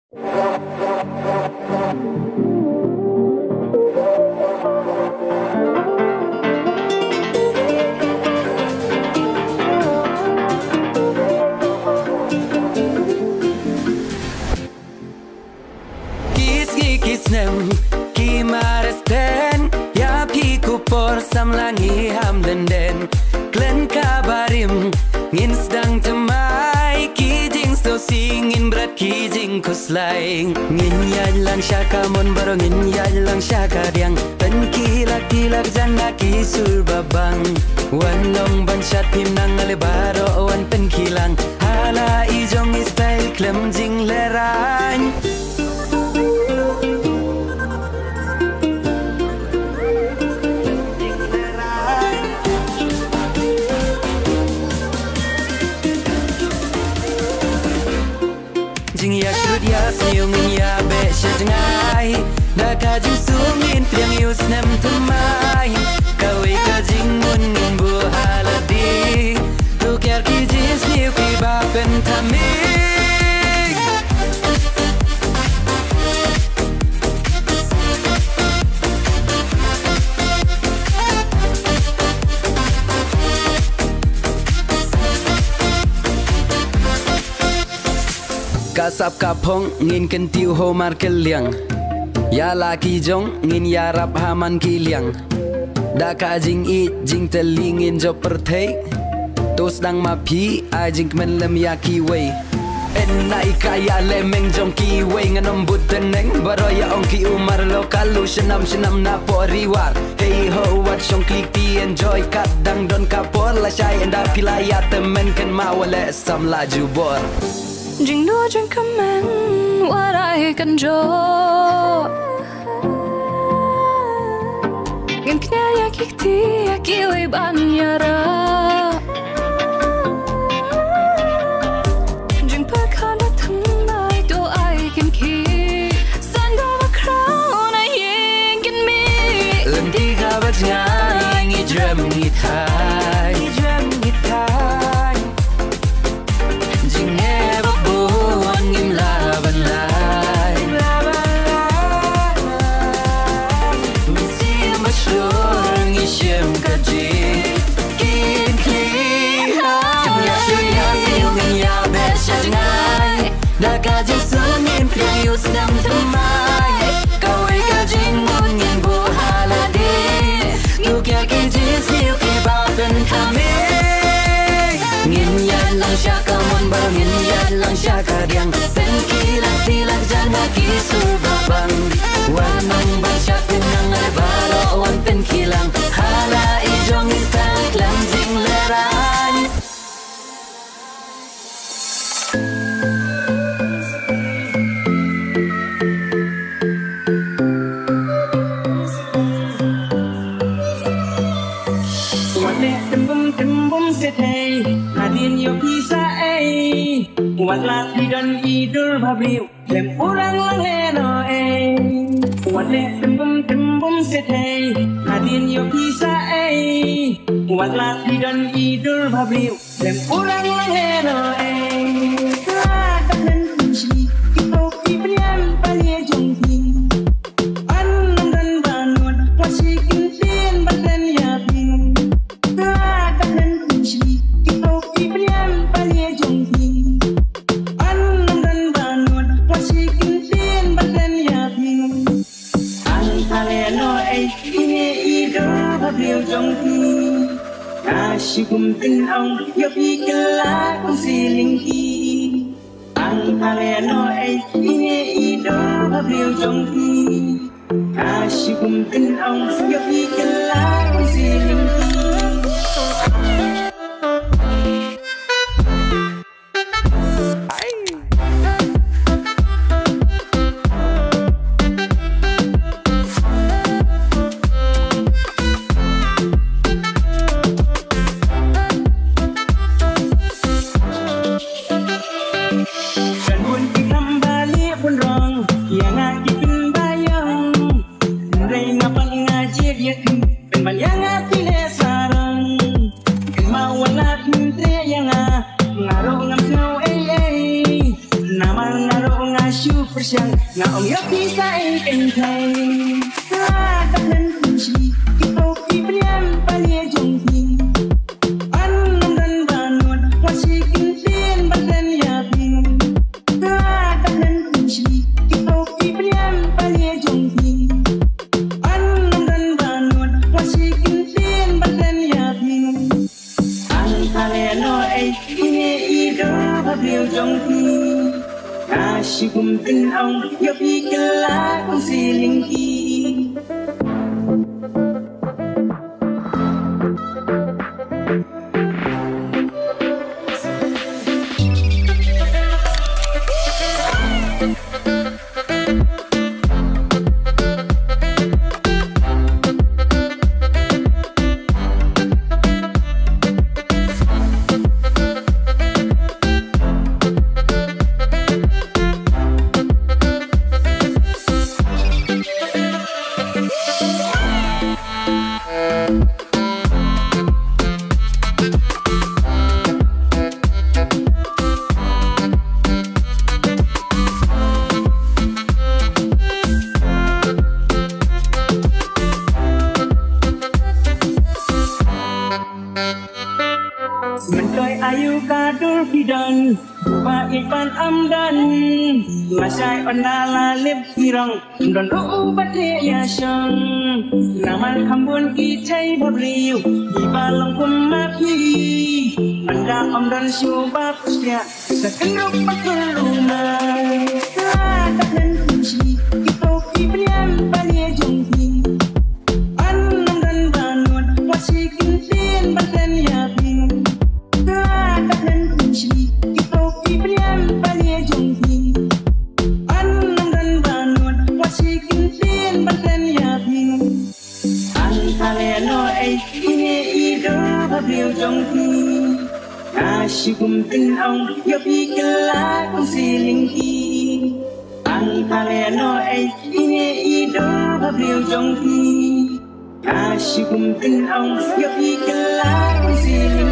Kisnem ki maresten yap ki kupor samlangi ham denden klen kabarim ngin sedang temai ki jing so singin berat ki jing kuslai ngin yajlang syaka mon baro ngin yajlang syaka diang ten kilak jana ki surbabang wanong bansat pim nang ale baro wan ten kilang hala ijong style klem jing lerang ya shrut ya siung ya be shajngai da ka jing sungin priang yus nam tumai kawi ka jing mun nin bu haladi tu kyar ki jis niu ki ba pen thami kasap kapong ngin kentiu ho mar keliang ya laki jong ngin ya rap haman kiliang da ka jing i jing telingin jo perthei tos dang ma phi a jing men lem ya ki wei en nai kaya le meng jong ki wei nganom but teneng baro ya ong ki umar lokal lu senam na poriwar hey ho wat song klik ti enjoy kadang don kapor la shai enda pilaya temen ken mawale sam laju bor Jing no jing kamen what I can jo Gen knya ya kikti ya kiwi banyara Jing pakana thamai do I can ki San do a crown I ying in me Lem tiga batnya ngi drum ngi thai Jing never ngim la ban lai mi si ma shur ngi shem ka ji kin ki jam ya shu ya siu ngin ya be sha ngai da ka ji su ngin pri yu sam thamai ka wei ka jing mon ngin bu haladi tu kya ki ji siu ki ba ben thami ngin ya lang sha ka mon bar ngin ya lang sha ka diang pen kilak jana ki surbabang wanang baca pinang ale baro wan pen kilang hala ijong istan klang jing lerang Hey, hadin yo bisa Walat dan idul babiu lem urang lang heno Walet tembum setei hadin yo bisa Walat dan idul babiu lem urang lang heno Kadang kunci kita ibrian palie jongki Anum dan bangun masih kintin badan yatim Kadang kunci kita ibrian palie jongki Điều trong khi Kasi kum tin ông Yo pi kala kum siling ki Ang haleno ay Inge ido Điều trong khi Kasi kum tin ông Yo pi kala kum siling ki persiang na om yo pisai ken thai ta ta nan kushi kita pipriam palie jonghi an nam dan banut wasi kin tin badan ya pin ta ta nan kushi kita pipriam palie jonghi an nam dan banut wasi kin tin badan ya pin an kale no ai ini ido babil jonghi Kasih kumtin ang yapi kala kung silingki Mentoy ayu kadur bidan Buka ipan amdan Masay ondala lip hirang Don ubat ya syang Naman kambun kitay babriu Ibalang kumapi Anda amdan syubab usya Sekenuk pakul rumah Takkan kunci Kita kibriam palie jonghi Annam dan banut Wasi kintin badan yakin Takkan kunci kita kibriam palie jonghi Annam dan banut wasi kintin badan yakin Antale no ai ini ido babil jonghi Kasih kumtin ang yapi kala kung silingki Antale no ai ini ido babil jonghi Kasih kumtin ang yapi kala kung silingki